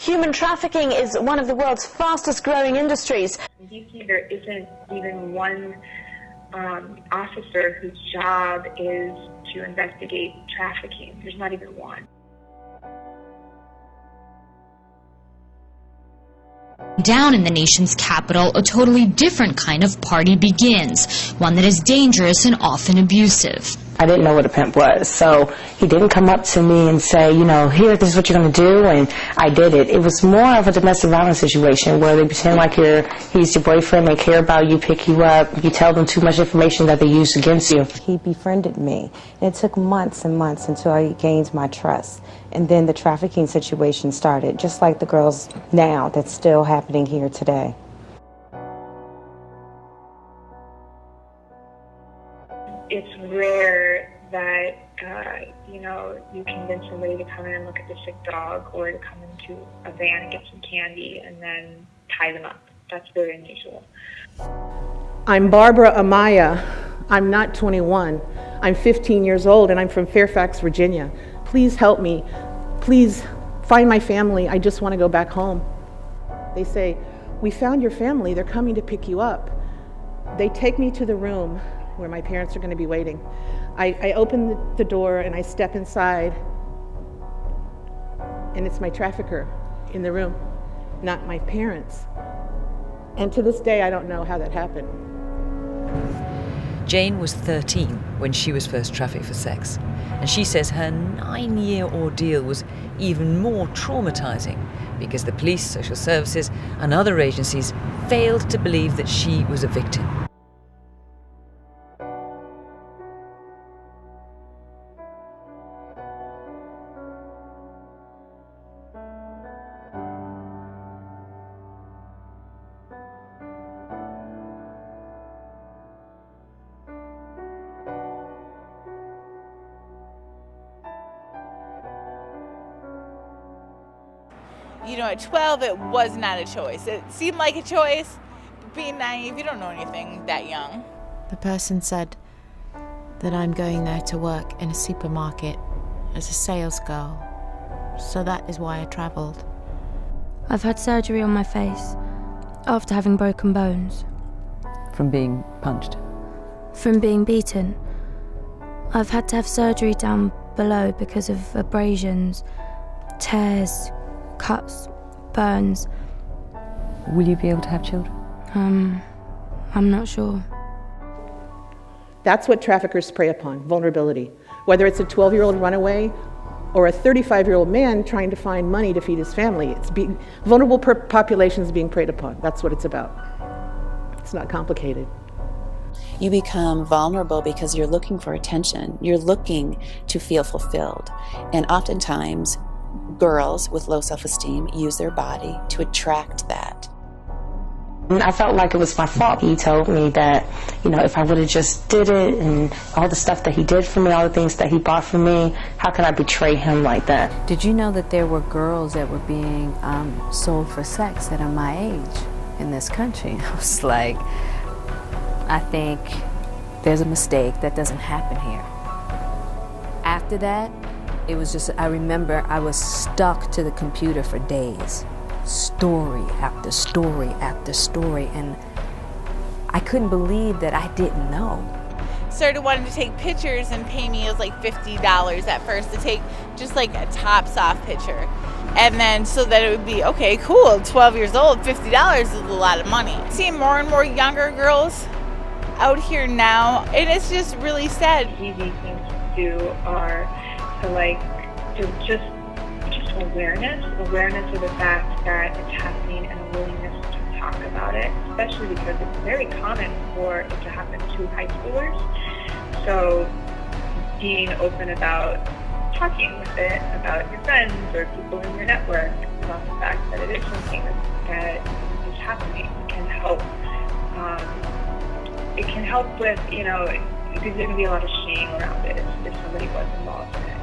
Human trafficking is one of the world's fastest growing industries. In DC, there isn't even one officer whose job is to investigate trafficking. There's not even one. Down in the nation's capital, a totally different kind of party begins, one that is dangerous and often abusive. I didn't know what a pimp was, so he didn't come up to me and say, you know, here, this is what you're going to do, and I did it. It was more of a domestic violence situation where they pretend like he's your boyfriend, they care about you, pick you up, you tell them too much information that they use against you. He befriended me, and it took months and months until I gained my trust. And then the trafficking situation started, just like the girls now that's still happening here today. It's rare that, you convince somebody to come in and look at the sick dog or to come into a van and get some candy and then tie them up. That's very unusual. I'm Barbara Amaya. I'm not 21. I'm 15 years old and I'm from Fairfax, Virginia. Please help me. Please find my family. I just want to go back home. They say, we found your family. They're coming to pick you up. They take me to the room where my parents are going to be waiting. I open the door and I step inside, and it's my trafficker in the room, not my parents. And to this day, I don't know how that happened. Jane was 13 when she was first trafficked for sex, and she says her 9-year ordeal was even more traumatizing because the police, social services, and other agencies failed to believe that she was a victim. You know, at 12, it was not a choice. It seemed like a choice, but being naive, you don't know anything that young. The person said that I'm going there to work in a supermarket as a sales girl, so that is why I traveled. I've had surgery on my face after having broken bones. From being punched? From being beaten. I've had to have surgery down below because of abrasions, tears, cuts, burns. Will you be able to have children? I'm not sure. That's what traffickers prey upon, vulnerability. Whether it's a 12-year-old runaway or a 35-year-old man trying to find money to feed his family, vulnerable populations being preyed upon. That's what it's about. It's not complicated. You become vulnerable because you're looking for attention. You're looking to feel fulfilled. And oftentimes, girls with low self-esteem use their body to attract that. I felt like it was my fault. He told me that, if I would have just did it and all the stuff that he did for me, all the things that he bought for me, how could I betray him like that? Did you know that there were girls that were being sold for sex that are my age in this country? I was like, I think there's a mistake. That doesn't happen here. After that, it was just, I remember I was stuck to the computer for days. Story after story after story, and I couldn't believe that I didn't know. Started wanting to take pictures and pay me, it was like $50 at first to take just like a tops off picture. And then so that it would be, okay, cool, 12 years old, $50 is a lot of money. Seeing more and more younger girls out here now, and it's just really sad. Easy things to do are to just awareness of the fact that it's happening and a willingness to talk about it, especially because it's very common for it to happen to high schoolers. So being open about talking with it, about your friends or people in your network, about the fact that it is something that is happening can help. It can help with, because there can be a lot of shame around it if somebody was involved in it.